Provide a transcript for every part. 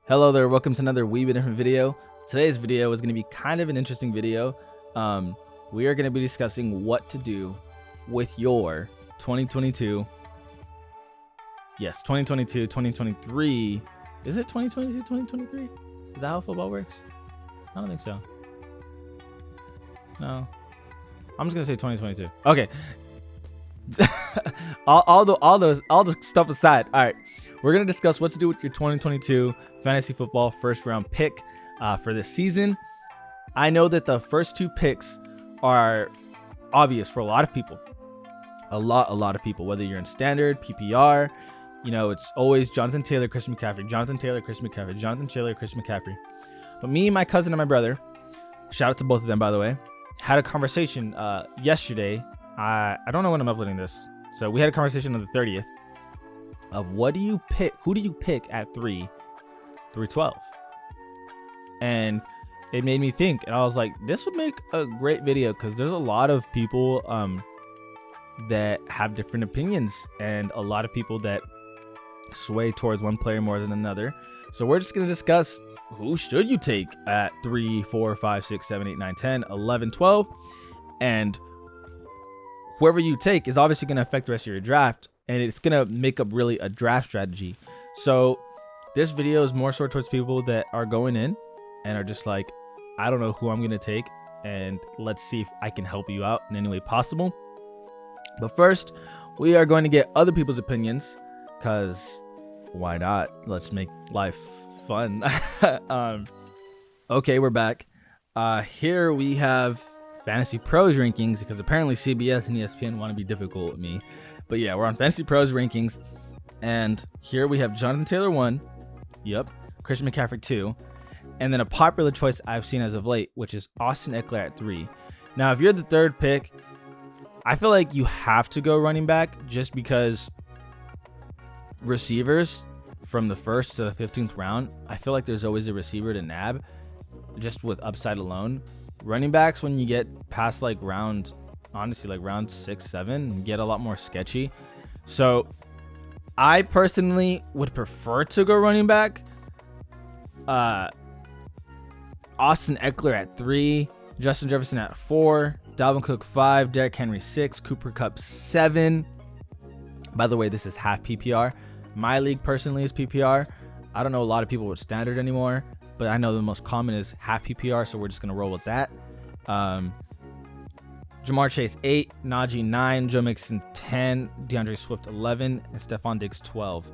Hello there, welcome to another wee bit different video. Today's video is going to be kind of an interesting video. We are going to be discussing what to do with your 2022. Yes, 2022, 2023. Is it 2022, 2023? Is that how football works? I don't think so. No. I'm just going to say 2022. Okay. all the stuff aside. All right. We're going to discuss what to do with your 2022 fantasy football first round pick for this season. I know that the first two picks are obvious for a lot of people. A lot of people, whether you're in standard, PPR, you know, it's always Jonathan Taylor, Christian McCaffrey, Jonathan Taylor, Christian McCaffrey, Jonathan Taylor, Christian McCaffrey. But me, my cousin, and my brother, shout out to both of them, by the way, had a conversation yesterday. I don't know when I'm uploading this. So we had a conversation on the 30th of what do you pick? Who do you pick at 3 through 12? And it made me think, and I was like, this would make a great video because there's a lot of people that have different opinions and a lot of people that sway towards one player more than another. So we're just going to discuss who should you take at 3, 4, 5, 6, 7, 8, 9, 10, 11, 12. And whoever you take is obviously going to affect the rest of your draft, and it's going to make up really a draft strategy. So this video is more so towards people that are going in and are just like, I don't know who I'm going to take, and let's see if I can help you out in any way possible. But first, we are going to get other people's opinions because why not? Let's make life fun. Okay, we're back. Here we have Fantasy Pros rankings because apparently CBS and ESPN want to be difficult with me. But yeah, we're on Fantasy Pros rankings, and here we have Jonathan Taylor 1, yep, Christian McCaffrey 2, and then a popular choice I've seen as of late, which is Austin Ekeler at 3. Now, if you're the third pick, I feel like you have to go running back just because receivers from the 1st to the 15th round, I feel like there's always a receiver to nab just with upside alone. Running backs, when you get past like round 6, 7, get a lot more sketchy. So I personally would prefer to go running back. Austin Ekeler at 3, Justin Jefferson at 4, Dalvin Cook 5, Derrick Henry 6, Cooper Kupp 7. By the way, this is half PPR. My league personally is PPR. I don't know a lot of people with standard anymore, but I know the most common is half PPR, so we're just going to roll with that. Ja'Marr Chase 8, Najee 9, Joe Mixon 10, DeAndre Swift 11, and Stephon Diggs 12.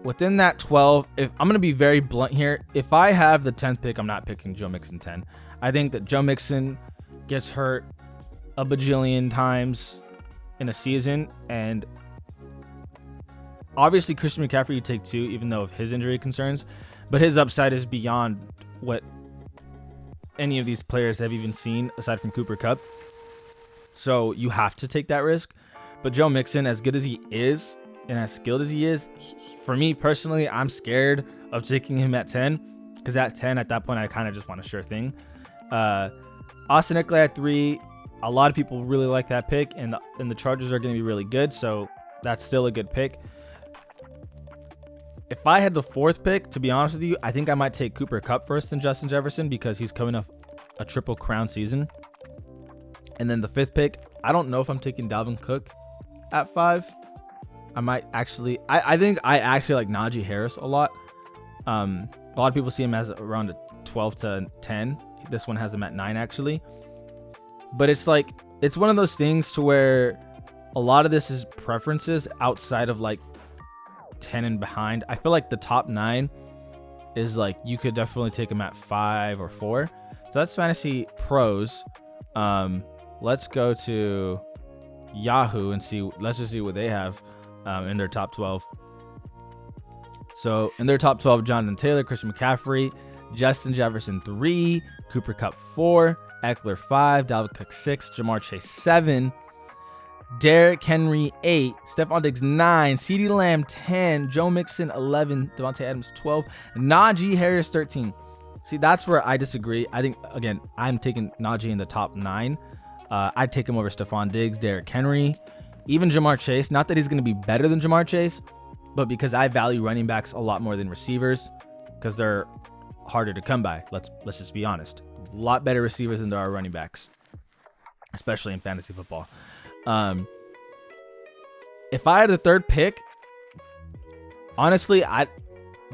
Within that 12, if I'm going to be very blunt here, if I have the 10th pick, I'm not picking Joe Mixon 10. I think that Joe Mixon gets hurt a bajillion times in a season, and obviously Christian McCaffrey you take 2, even though of his injury concerns, but his upside is beyond what any of these players have even seen aside from Cooper Kupp. So you have to take that risk. But Joe Mixon, as good as he is and as skilled as he is, for me personally, I'm scared of taking him at 10 because at 10, at that point, I kind of just want a sure thing. Austin Ekeler at 3, a lot of people really like that pick, and the Chargers are going to be really good, so that's still a good pick. If I had the 4th pick, to be honest with you, I think I might take Cooper Kupp first than Justin Jefferson because he's coming off a triple crown season. And then the 5th pick, I don't know if I'm taking Dalvin Cook at 5. I might actually, I think I actually like Najee Harris a lot. A lot of people see him as around a 12 to 10. This one has him at 9 actually. But it's like, it's one of those things to where a lot of this is preferences outside of like 10 and behind. I feel like the top 9 is like you could definitely take them at 5 or 4. So that's Fantasy Pros. Let's go to Yahoo and see. Let's just see what they have in their top 12. So in their top 12, Jonathan Taylor, Christian McCaffrey, Justin Jefferson 3, Cooper Kupp 4, Ekeler 5, Dalvin Cook 6, Ja'Marr Chase 7, Derrick Henry 8, Stephon Diggs 9, CeeDee Lamb 10, Joe Mixon 11, Devontae Adams 12, Najee Harris 13. See, that's where I disagree. I think, again, I'm taking Najee in the top 9. I'd take him over Stephon Diggs, Derrick Henry, even Ja'Marr Chase. Not that he's going to be better than Ja'Marr Chase, but because I value running backs a lot more than receivers, because they're harder to come by. Let's just be honest. A lot better receivers than there are running backs, especially in fantasy football. If I had the third pick, honestly,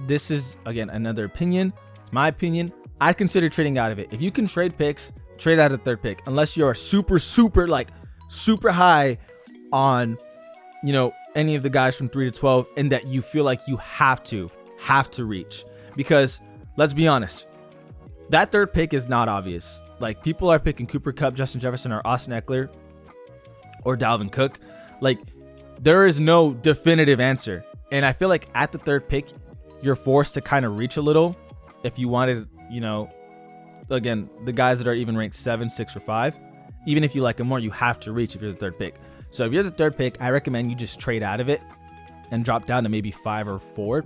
this is, again, another opinion. It's my opinion. I'd consider trading out of it. If you can trade picks, trade out of the third pick. Unless you're super high on, any of the guys from 3 to 12 and that you feel like you have to reach. Because let's be honest, that third pick is not obvious. Like, people are picking Cooper Kupp, Justin Jefferson, or Austin Eckler, or Dalvin Cook. Like, there is no definitive answer. And I feel like at the third pick, you're forced to kind of reach a little if you wanted, again, the guys that are even ranked 7, 6, or 5. Even if you like them more, you have to reach if you're the third pick. So if you're the third pick, I recommend you just trade out of it and drop down to maybe 5 or 4,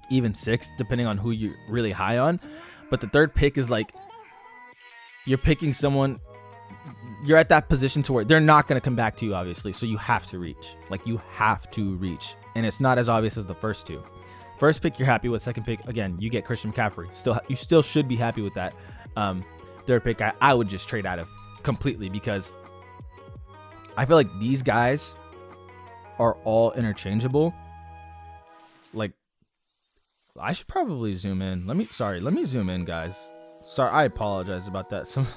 even 6, depending on who you're really high on. But the third pick is like, you're picking someone, you're at that position to where they're not going to come back to you, obviously. So you have to reach. Like, you have to reach. And it's not as obvious as the first two. First pick, you're happy with. Second pick, again, you get Christian McCaffrey. You still should be happy with that. Third pick, I would just trade out of completely, because I feel like these guys are all interchangeable. Like, I should probably zoom in. Let me zoom in, guys. Sorry, I apologize about that. Some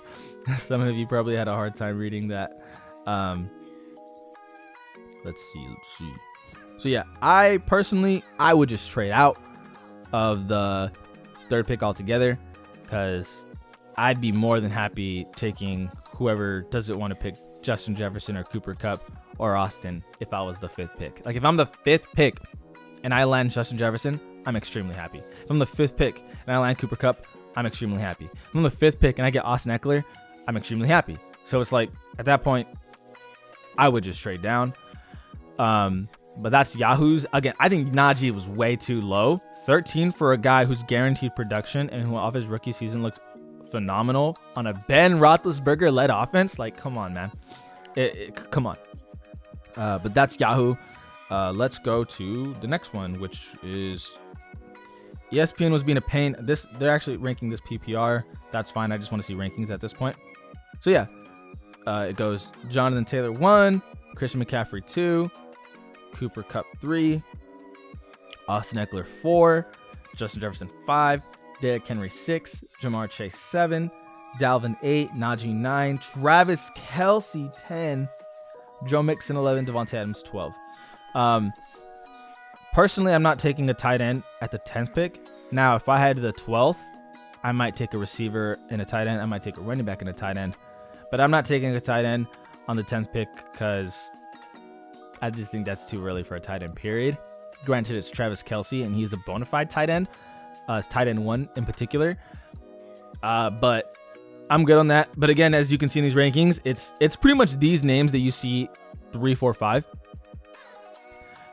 of you probably had a hard time reading that. Let's see. So yeah, I would just trade out of the third pick altogether, because I'd be more than happy taking whoever doesn't want to pick Justin Jefferson or Cooper Kupp or Austin if I was the 5th pick. Like, if I'm the 5th pick and I land Justin Jefferson, I'm extremely happy. If I'm the 5th pick and I land Cooper Kupp, I'm extremely happy. If I'm the 5th pick and I get Austin Eckler, I'm extremely happy. So it's like, at that point, I would just trade down. But that's Yahoo's. Again, I think Najee was way too low. 13 for a guy who's guaranteed production and who off his rookie season looks phenomenal on a Ben Roethlisberger-led offense. Like, come on, man. Come on. But that's Yahoo. Let's go to the next one, which is ESPN was being a pain. They're actually ranking this PPR. That's fine. I just want to see rankings at this point. So yeah, it goes Jonathan Taylor 1, Christian McCaffrey 2, Cooper Kupp 3, Austin Eckler 4, Justin Jefferson 5, Derrick Henry 6, Jamar Chase 7, Dalvin 8, Najee 9, Travis Kelce 10, Joe Mixon 11, Devontae Adams 12. Personally, I'm not taking a tight end at the 10th pick. Now, if I had the 12th, I might take a receiver and a tight end. I might take a running back and a tight end. But I'm not taking a tight end on the 10th pick because I just think that's too early for a tight end, period. Granted, it's Travis Kelce, and he's a bona fide tight end. It's tight end 1 in particular. But I'm good on that. But again, as you can see in these rankings, it's pretty much these names that you see 3, 4, 5.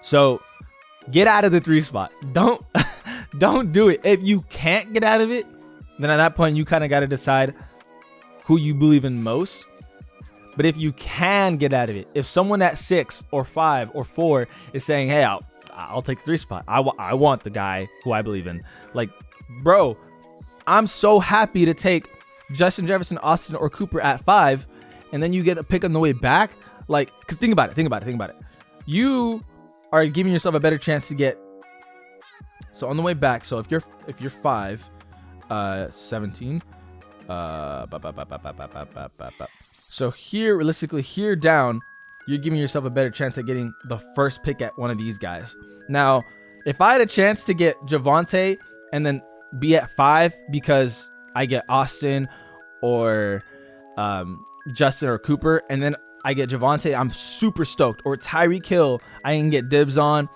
So get out of the 3 spot. Don't do it. If you can't get out of it, then at that point you kind of got to decide who you believe in most. But if you can get out of it, if someone at 6 or 5 or 4 is saying, hey, I'll take the 3 spot. I want the guy who I believe in. Like, bro, I'm so happy to take Justin Jefferson, Austin, or Cooper at 5, and then you get a pick on the way back. Like, because think about it. You are giving yourself a better chance to get. So on the way back, so if you're 5, 17. So here, realistically, here down, you're giving yourself a better chance at getting the first pick at one of these guys. Now, if I had a chance to get Javonte and then be at 5 because I get Austin or Justin or Cooper, and then I get Javonte, I'm super stoked. Or Tyreek Hill, I can get dibs on.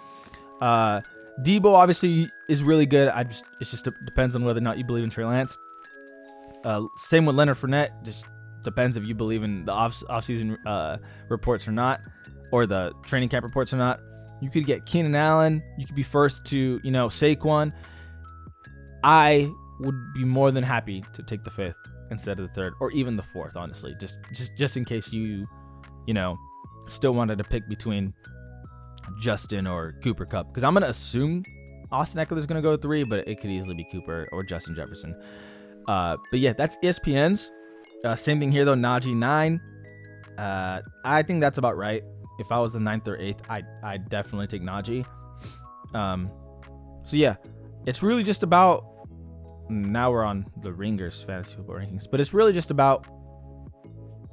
Debo obviously is really good. It just depends on whether or not you believe in Trey Lance. Same with Leonard Fournette. Just depends if you believe in the off-season reports or not, or the training camp reports or not. You could get Keenan Allen. You could be first to, Saquon. I would be more than happy to take the 5th instead of the 3rd, or even the 4th, honestly. Just in case you still wanted to pick between Justin or Cooper Kupp, because I'm going to assume Austin Eckler is going to go 3, but it could easily be Cooper or Justin Jefferson. But yeah, that's ESPN's. Same thing here though, Najee 9. I think that's about right. If I was the 9th or 8th, I'd definitely take Najee. So yeah, it's really just about, now we're on the Ringers fantasy football rankings, but it's really just about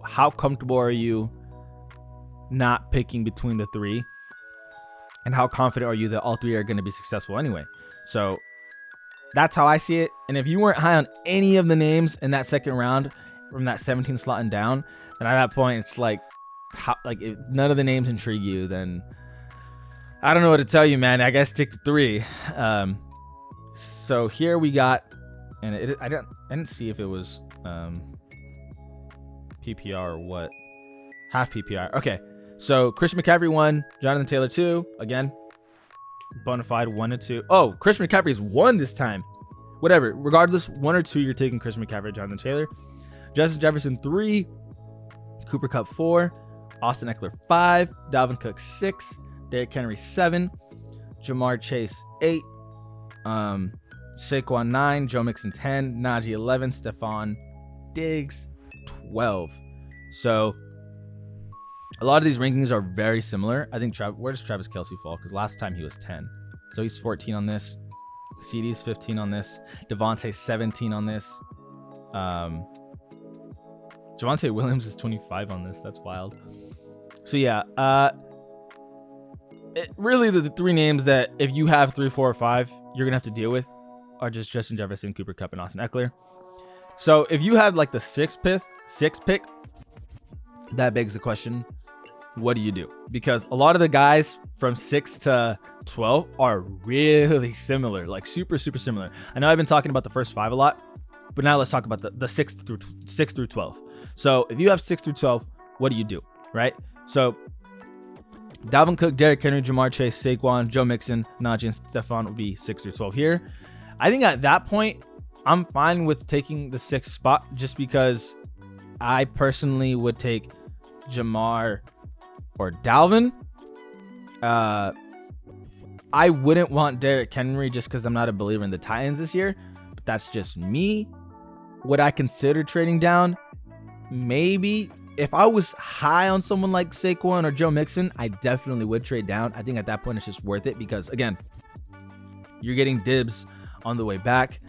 how comfortable are you not picking between the 3, and how confident are you that all 3 are going to be successful anyway. So that's how I see it. And if you weren't high on any of the names in that second round from that 17 slot and down, then at that point it's like, if none of the names intrigue you, then I don't know what to tell you, man. I guess stick to 3. So here we got, and I didn't see if it was PPR or what. Half PPR. Okay. So Christian McCaffrey 1, Jonathan Taylor 2. Again, bona fide 1 and 2. Oh, Christian McCaffrey is 1 this time. Whatever. Regardless, 1 or 2, you're taking Christian McCaffrey, Jonathan Taylor. Justin Jefferson 3, Cooper Kupp 4, Austin Eckler 5, Dalvin Cook 6, Derrick Henry 7, Jamar Chase 8, Saquon 9, Joe Mixon 10, Najee 11, Stephon Diggs 12. So a lot of these rankings are very similar. I think where does Travis Kelce fall? Because last time he was 10. So he's 14 on this. CD's 15 on this. Devontae 17 on this. Javonte Williams is 25 on this. That's wild. So yeah, really the 3 names that if you have 3, 4, or 5, you're gonna have to deal with are just Justin Jefferson, Cooper Kupp, and Austin Eckler. So if you have like the 6th pick, that begs the question, what do you do? Because a lot of the guys from 6 to 12 are really similar, like super similar. I know I've been talking about the first 5 a lot, but now let's talk about the 6 through 12. So if you have 6 through 12, what do you do, right? So Dalvin Cook, Derrick Henry, Jamar Chase, Saquon, Joe Mixon, Najee, and Stephon will be 6 through 12 here. I think at that point, I'm fine with taking the 6th spot just because I personally would take Jamar or Dalvin. I wouldn't want Derrick Henry just because I'm not a believer in the Titans this year. But that's just me. Would I consider trading down? Maybe. If I was high on someone like Saquon or Joe Mixon, I definitely would trade down. I think at that point it's just worth it because, again, you're getting dibs on the way back,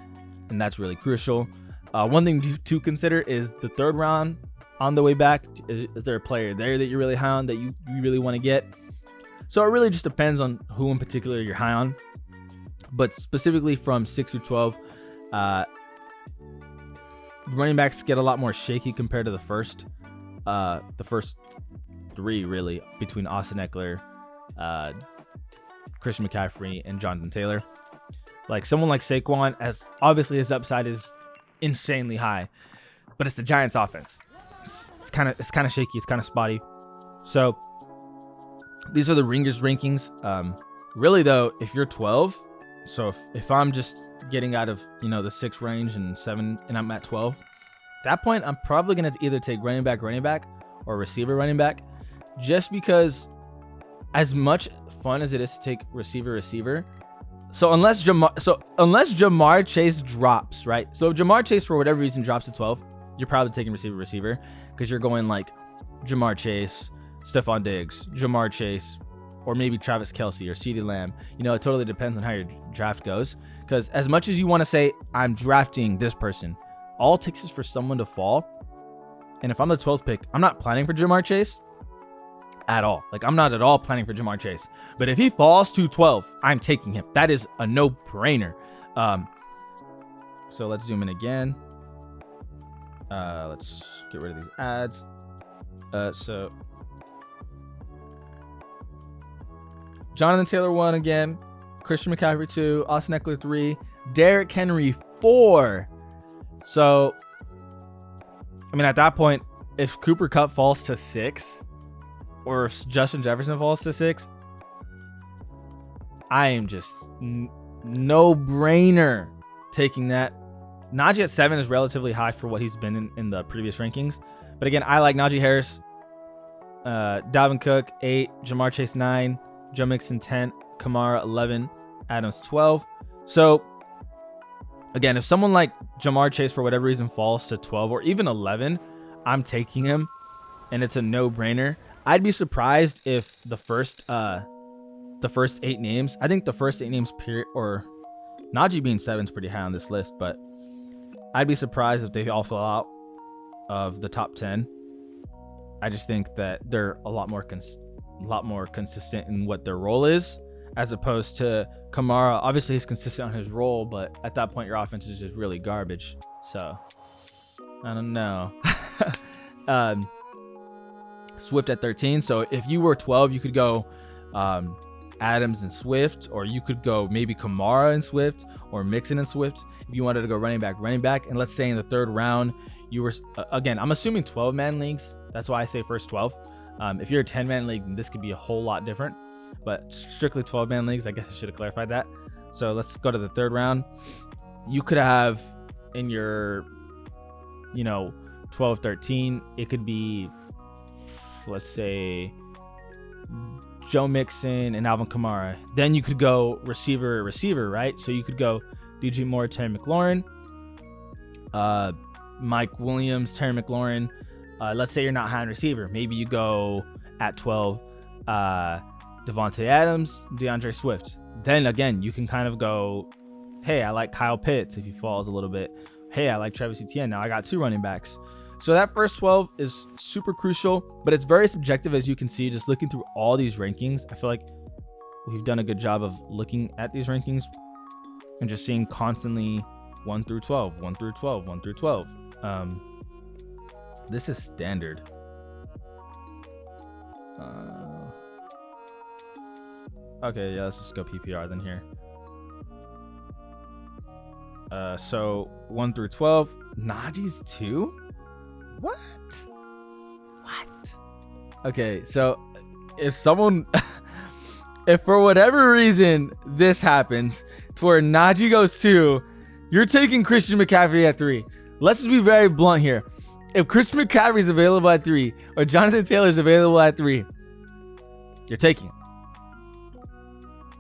and that's really crucial. One thing to consider is the 3rd round on the way back. Is there a player there that you're really high on that you really want to get? So it really just depends on who in particular you're high on. But specifically from 6 through 12, running backs get a lot more shaky compared to the first 3, really, between Austin Eckler, Christian McCaffrey, and Jonathan Taylor. Like someone like Saquon, as obviously his upside is insanely high, but it's the Giants' offense. It's kind of shaky. It's kind of spotty. So these are the Ringers rankings. Really though, if you're 12, so if I'm just getting out of the 6 range and 7, and I'm at 12, at that point I'm probably gonna either take running back, or receiver, running back, just because as much fun as it is to take receiver. So unless Jamar Chase drops, right? So if Jamar Chase for whatever reason drops to 12, you're probably taking receiver because you're going like Jamar Chase, Stephon Diggs, Jamar Chase, or maybe Travis Kelce or CeeDee Lamb. It totally depends on how your draft goes. Because as much as you want to say, I'm drafting this person, all it takes is for someone to fall. And if I'm the 12th pick, I'm not planning for Jamar Chase at all. Like, I'm not at all planning for Jamar Chase. But if he falls to 12, I'm taking him. That is a no-brainer. So let's zoom in again. Let's get rid of these ads. So Jonathan Taylor 1 again, Christian McCaffrey 2, Austin Eckler 3, Derrick Henry 4. So, I mean, at that point, if Cooper Kupp falls to 6, or if Justin Jefferson falls to 6, I am just no-brainer taking that. Najee at 7 is relatively high for what he's been in the previous rankings. But again, I like Najee Harris, Dalvin Cook 8, Jamar Chase 9, Joe Mixon 10, Kamara 11, Adams 12. So again, if someone like Jamar Chase for whatever reason falls to 12 or even 11, I'm taking him, and it's a no-brainer. I'd be surprised if the first 8 names, I think the first 8 names or Najee being 7 is pretty high on this list, but I'd be surprised if they all fell out of the top 10. I just think that they're a lot more consistent in what their role is, as opposed to Kamara. Obviously, he's consistent on his role, but at that point, your offense is just really garbage. So, I don't know. Swift at 13. So, if you were 12, you could go Adams and Swift, or you could go maybe Kamara and Swift, or Mixon and Swift. If you wanted to go running back. And let's say in the 3rd round, you were, again, I'm assuming 12-man leagues. That's why I say first 12. If you're a 10-man league, then this could be a whole lot different. But strictly 12-man leagues, I guess I should have clarified that. So let's go to the 3rd round. You could have in your, 12, 13, it could be, let's say, Joe Mixon and Alvin Kamara. Then you could go receiver, right? So you could go DJ Moore, Terry McLaurin, Mike Williams, Terry McLaurin. Let's say you're not high on receiver. Maybe you go at 12, Devontae Adams, DeAndre Swift. Then again, you can kind of go, hey, I like Kyle Pitts if he falls a little bit. Hey, I like Travis Etienne. Now I got 2 running backs. So that first 12 is super crucial, but it's very subjective, as you can see, just looking through all these rankings. I feel like we've done a good job of looking at these rankings and just seeing constantly 1 through 12, 1 through 12, 1 through 12. This is standard. Okay, yeah, let's just go PPR then here. So 1 through 12, Najee's 2? What? Okay, so if someone, if for whatever reason this happens to where Najee goes 2, you're taking Christian McCaffrey at 3. Let's just be very blunt here. If Christian McCaffrey is available at 3 or Jonathan Taylor is available at 3, you're taking it,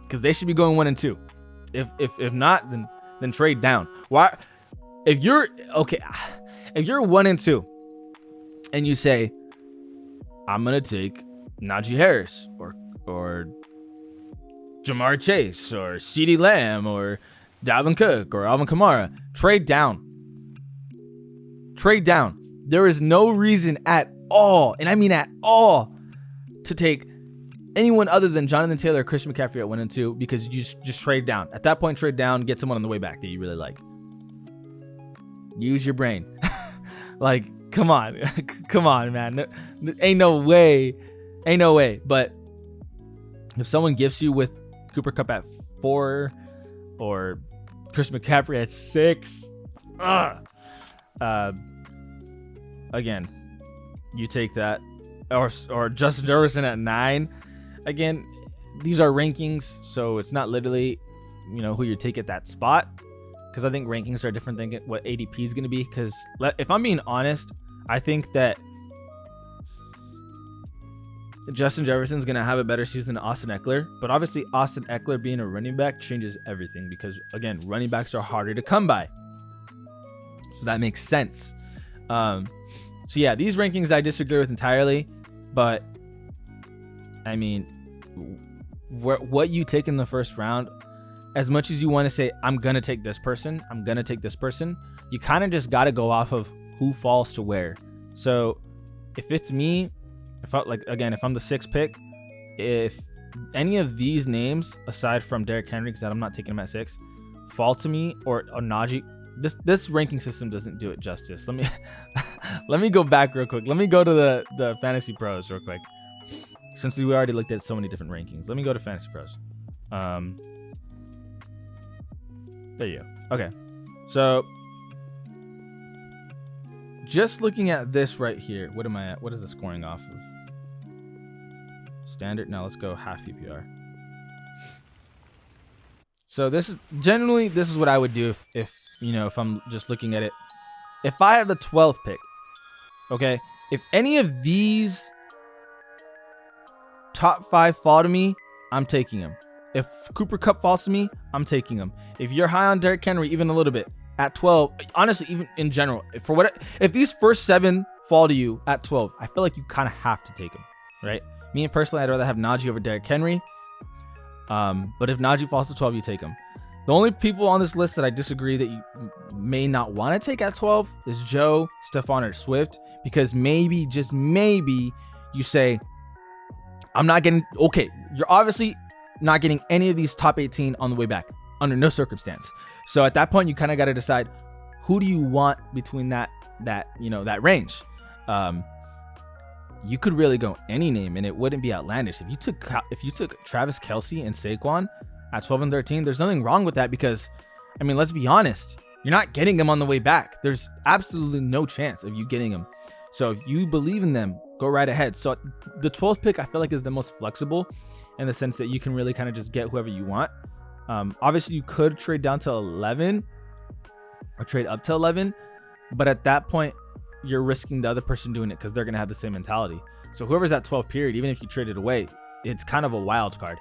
because they should be going 1 and 2. If not, then trade down. Why? If you're 1 and 2 and you say, I'm gonna take Najee Harris or Jamar Chase or CeeDee Lamb or Dalvin Cook or Alvin Kamara, trade down. Trade down. There is no reason at all, and I mean at all, to take anyone other than Jonathan Taylor or Christian McCaffrey at 1 and 2, because you just trade down. At that point, trade down, get someone on the way back that you really like. Use your brain. Like, come on. Come on, man. Ain't no way. But if someone gifts you with Cooper Kupp at 4 or Christian McCaffrey at 6, again, you take that. Or Justin Jefferson at 9. Again, these are rankings, so it's not literally, who you take at that spot, because I think rankings are different than what ADP is going to be. Because if I'm being honest, I think that Justin Jefferson is going to have a better season than Austin Eckler, but obviously Austin Eckler being a running back changes everything, because again, running backs are harder to come by, so that makes sense. So yeah, these rankings I disagree with entirely, but I mean, what you take in the first round, as much as you want to say, I'm going to take this person, you kind of just got to go off of who falls to where. So if it's me, if I'm the 6th pick, if any of these names, aside from Derrick Henry, because I'm not taking him at 6, fall to me, or Najee, this ranking system doesn't do it justice. Let me go back real quick. Let me go to the Fantasy Pros real quick, since we already looked at so many different rankings. Let me go to Fantasy Pros. There you go. Okay, so just looking at this right here, what am I at? What is the scoring off of? Standard. Now let's go half PPR. So this is what I would do if I'm just looking at it. If I have the 12th pick, okay, if any of these top 5 fall to me, I'm taking him. If Cooper Kupp falls to me, I'm taking him. If you're high on Derrick Henry, even a little bit, at 12, honestly, even in general, if these first 7 fall to you at 12, I feel like you kind of have to take him, right? Me personally, I'd rather have Najee over Derrick Henry. But if Najee falls to 12, you take him. The only people on this list that I disagree that you may not want to take at 12 is Joe, Stephon, or Swift, because maybe, just maybe, you say, I'm not getting, okay, you're obviously not getting any of these top 18 on the way back under no circumstance. So at that point, you kind of got to decide, who do you want between that range? You could really go any name and it wouldn't be outlandish. If you took Travis Kelce and Saquon at 12 and 13, there's nothing wrong with that, because, I mean, let's be honest, you're not getting them on the way back. There's absolutely no chance of you getting them. So if you believe in them, go right ahead. So the 12th pick, I feel like, is the most flexible in the sense that you can really kind of just get whoever you want. Obviously, you could trade down to 11 or trade up to 11, but at that point, you're risking the other person doing it because they're going to have the same mentality. So whoever's at 12 period, even if you trade it away, it's kind of a wild card.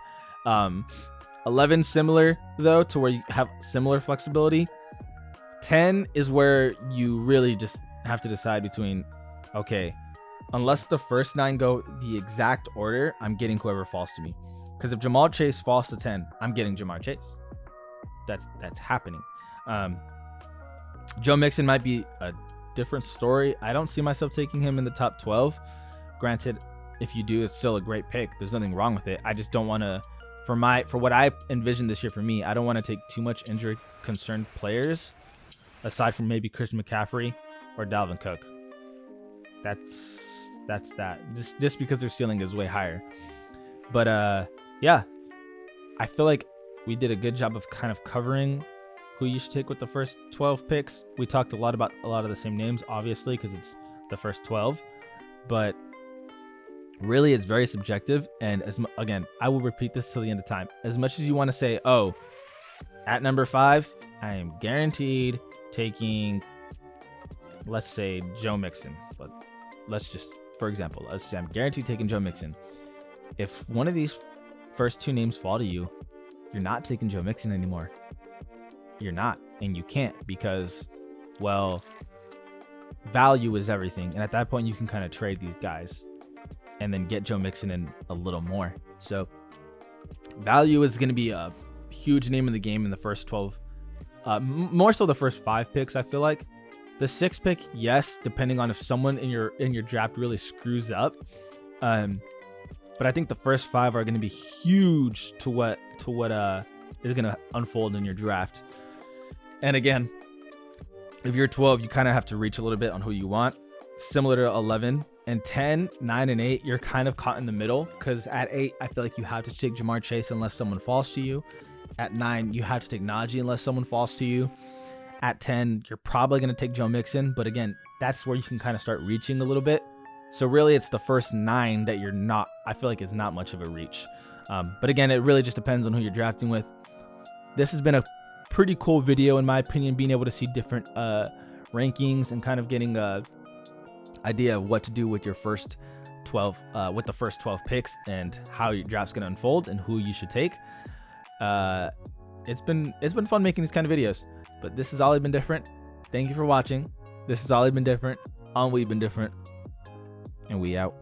11 similar, though, to where you have similar flexibility. 10 is where you really just have to decide between, okay, unless the first 9 go the exact order, I'm getting whoever falls to me. Because if Ja'Marr Chase falls to 10, I'm getting Ja'Marr Chase. That's happening. Joe Mixon might be a different story. I don't see myself taking him in the top 12. Granted, if you do, it's still a great pick. There's nothing wrong with it. I just don't want to, for what I envision this year for me, I don't want to take too much injury concerned players aside from maybe Christian McCaffrey or Dalvin Cook. That's that. Just because their ceiling is way higher. But yeah, I feel like we did a good job of kind of covering who you should take with the first 12 picks. We talked a lot about a lot of the same names, obviously, because it's the first 12. But really, it's very subjective. And again, I will repeat this till the end of time. As much as you want to say, oh, at number 5, I am guaranteed taking, let's say, Joe Mixon. But let's just, for example, let's say I'm guaranteed taking Joe Mixon. If one of these first 2 names fall to you, you're not taking Joe Mixon anymore. You're not, and you can't, because, well, value is everything. And at that point, you can kind of trade these guys and then get Joe Mixon in a little more. So value is going to be a huge name in the game in the first 12. More so the first 5 picks, I feel like. The 6th pick, yes, depending on if someone in your draft really screws up. But I think the first 5 are going to be huge to what is going to unfold in your draft. And again, if you're 12, you kind of have to reach a little bit on who you want. Similar to 11 and 10, 9 and 8, you're kind of caught in the middle, because at 8, I feel like you have to take Ja'Marr Chase unless someone falls to you. At 9, you have to take Najee unless someone falls to you. At 10, you're probably going to take Joe Mixon, but again, that's where you can kind of start reaching a little bit. So really, it's the first 9 that you're not, I feel like, is not much of a reach. But again, it really just depends on who you're drafting with. This has been a pretty cool video, in my opinion, being able to see different rankings and kind of getting a idea of what to do with your first 12, with the first 12 picks, and how your draft's going to unfold and who you should take. It's been fun making these kind of videos, but this has all been different. Thank you for watching. This has all been different on We've Been Different, and we out.